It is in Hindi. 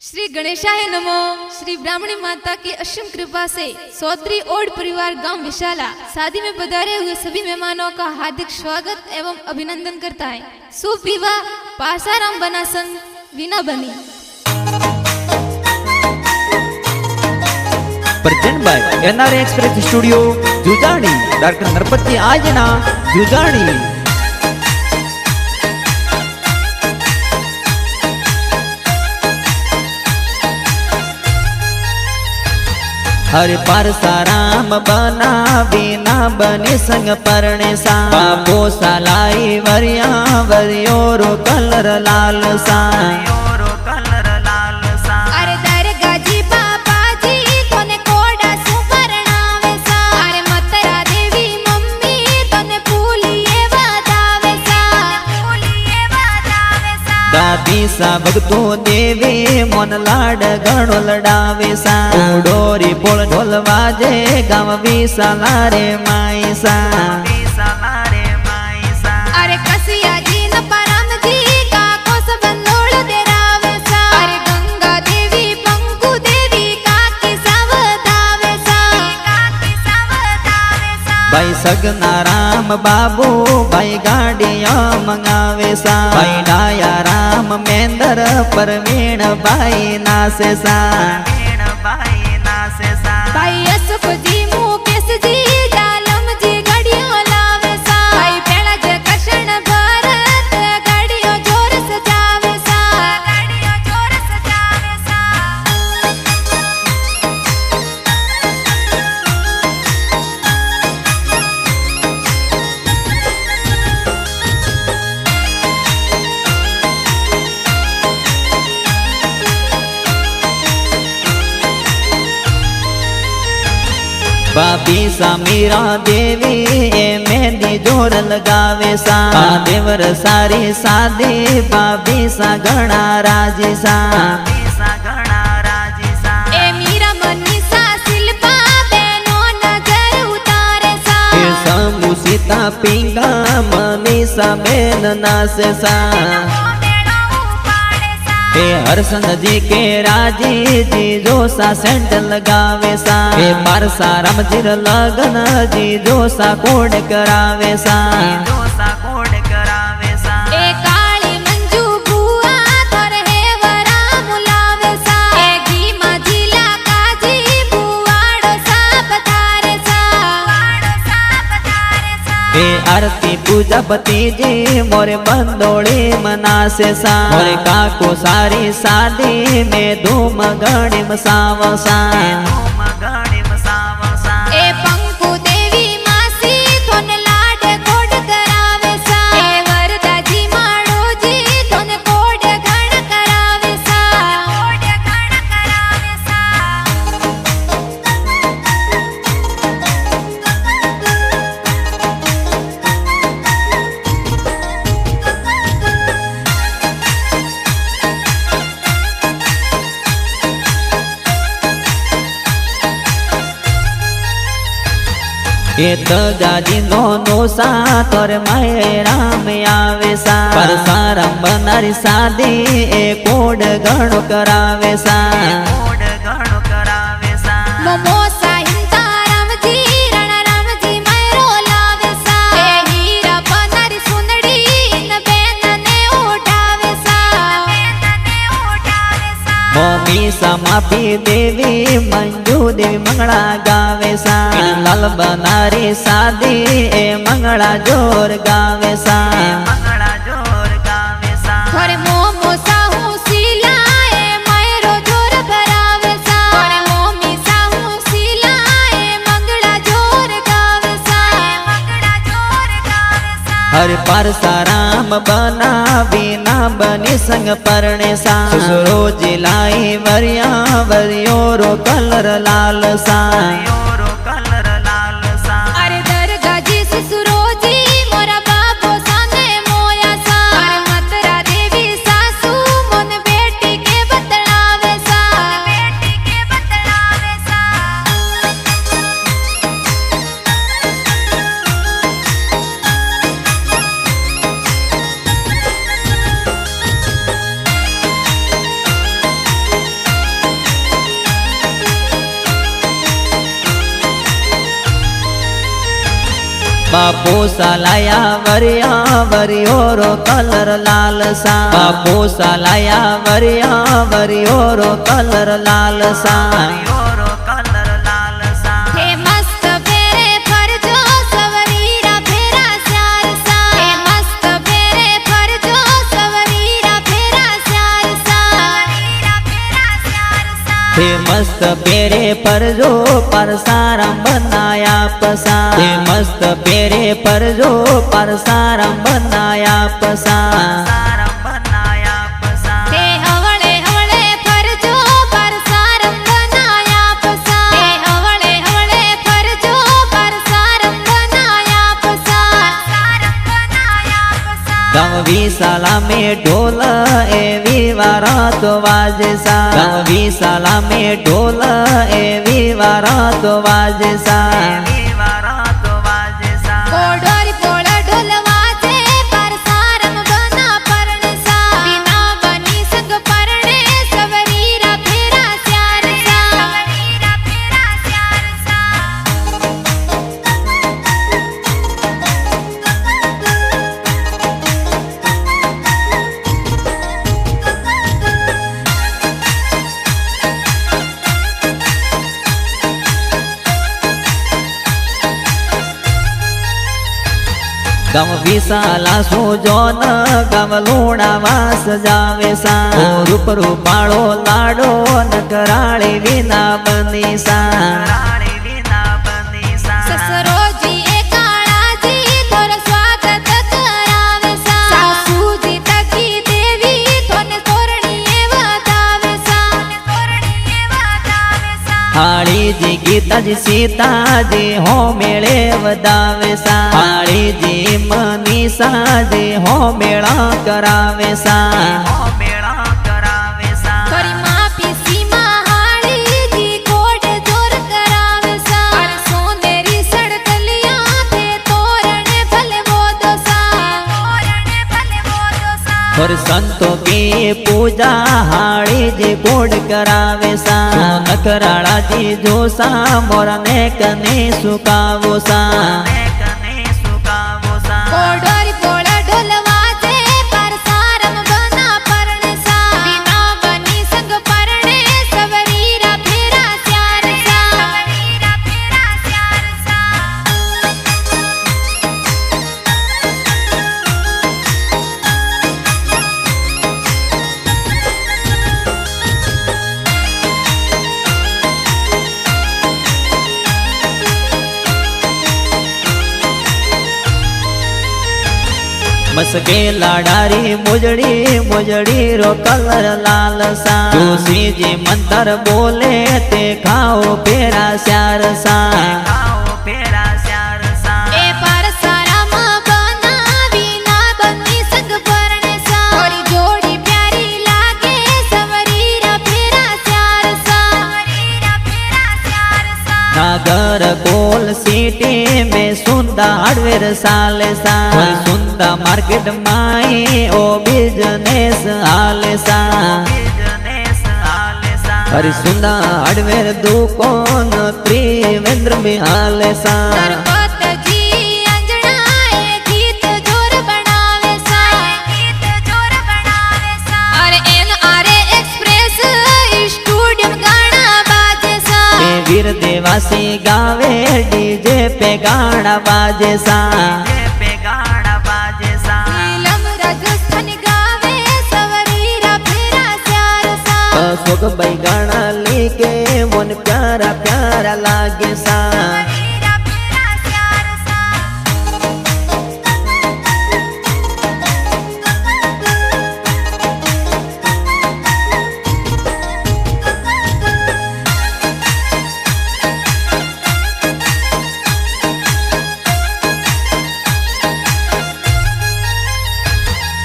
श्री गणेशाय नमो। श्री ब्राह्मणी माता की असीम कृपा से सौत्री ओड परिवार गांव विशाला शादी में पधारे हुए सभी मेहमानों का हार्दिक स्वागत एवं अभिनंदन करता है। शुभ विवाह पासाराम बनासन वीना बनी। Present by NRA express studio Jujani, doctor Narpati आजना जुजाणी। हरे परसाराम बना बिना बने संग परणे सा बापो सालाई वरिया वरियो रो कलर लाल सा। अरे दरगाह जी बाबा जी तोने कोड़ा सुपरणावे सा। अरे मतरा देवी मम्मी तोने फूलिए वादावे सा। दादी सा भगतो देवे मन लाड गणो लडावे सा। डोरी बोल ढोल वाजे गाँव विशाला रे माई सा। अरे कसिया जी न परम जी का कोस बंदोड़ दे रावे सा। अरे गंगा देवी पंकु देवी का की सावधावे सा। भाई सगना राम बाबू भाई गाड़िया मंगावे सा। भाई डाया राम मेंदर परवीण भाई नासे सा। भाई असफ जी मुकेश जी जालम जी गाड़ियों लावे सा। भाई पेड़ा जे कृष्ण भरत गाड़ियों जोर सजावे सा। बाबी सा मीरा देवी ए मेहंदी जोर लगावे सा। देवर सारी सादे बाबी सा घना राजी सा। ए मीरा मनी सा शिल्पा बेनो नजर उतारे सा। समू सीता पिंगा मनी सा बेन नासे सा। हरसंद जी के राजी जी जो सा सेंट लगावे सा। परसाराम जी लगन जी जो सा कोड करावे सा। ए काली मंजू बुआ थोर है वरा मुलावे सा। ए घीमा जिला काजी बुआड़ो सा पधारे सा। आरती पूजा पति जी मोरे बंदोड़ी मनासे सा। मोरे काको सारी शादी में धूम गणिम सावसा। ए पंकु देवी मासी थोने लाड कोड करावे सा। ए वरदा जी माड़ो जी थोने कोड घण करावे सा। तो गाजी नो सा तोर माए राम आवे सा। परसाराम बनारी शादी ए कोड गणो करावे सा। मोमोसा हिंता राम जी रणा राम जी मैरो लावे सा। ए हीरा बनारी सुंदड़ी इन बेन ने उठावे सा। मोमी सा माफी देवी मंजू देवी मंगला गावे सा। लाल बनारी शादी ए मंगला जोर गावे सा। थोरे मोमोसा हूँ सीला ए मैरो जोर भरावे सा। थोरे मोमी सा हूँ सीला ए मंगला जोर गावे सा। हर परसाराम बना बिना बनी संग परणे सा। ससुरो जिलाई वरिया वरियो रो कलर लाल सा। अरे दरगाह जी ससुरो जी मोरा बाबो साने मोया सा। अरे मतरा देवी सासू मन बेटी के बतलावे सा। बापू सालाया वरिया वरियो रो कलर लाल सा बापू सालाया वरिया वरियो रो कलर लाल सा हे मस्त फेरे फरजो सवरीरा फेरा स्यार सा हे मस्त फेरे फरजो सवरीरा फेरा स्यार सा हे मस्त पेरे पर जो परसारम बनाया पसा हे मस्त पेरे पर जो परसारम बनाया पसा हे हवळे हवळे फरजो परसारम बनाया पसा हे हवळे हवळे फरजो परसारम बनाया पसा गाँव विशाला में ढोल एवी वारात वाजे सा गाँव विशाला में ढोल एवी वारात वाजे सा कोडोरी पोळ ढोल वाजे परसारम बना परणे सा बिना बनी संग परणे सवरीरा फेरा स्यार सा गाँव विशाला सुजोन गाँव लूणा वास जावे सा रूप रूपाळो लाडो नकराळे विना बनी सा ससरोजी एकाळाजी थोर स्वागत करावे सा सासूजी तकी देवी थोने तोरणीए वदावे सा हाळी जी गीता जी सीता जी हो मेळे वदावे सा हाळी जी मनीषा जी हो मेळा करावे सा थोरी माफी सीमा हाळीजी कोड जोर करावे सा और सोनेरी सड़कलिया थे तोरणे भले बोदो सा और संतों की पूजा हाड़ी जी कोड करावे सा नकराड़ा जी जो सा मोरने कने सुकावो सा कोडोरी पोळ ढोल वाजे परसारम बना परणे सा बिना बनी संग परणे सवरीरा फेरा स्यार सा मसके लाडारी मुजड़ी मुजड़ी रो कलर लाल सा जोशी जी मंतर बोले ते खाओ पेरा स्यार सा ए परसारम बना बिना बनी संग परणे सा थोरी जोड़ी प्यारी लागे सवरीरा फेरा स्यार सा नागर कोल सिटी में सुंदा हार्डवेयर साले सा सुंदा मार्केट माई ओ बिजनेस हाले सा हरि सुंदा हार्डवेयर दुकान त्रिवेंद्र में हाले सा सरपत जी अंजना ए गीत जोर बनावे सा अरे NRA एक्सप्रेस स्टूडियो गाना बाजे सा ए वीर देवासी गावे डीजे पे गाना बाजे सा नीलम राजस्थान गावे सवरीरा फेरा स्यार सा सुख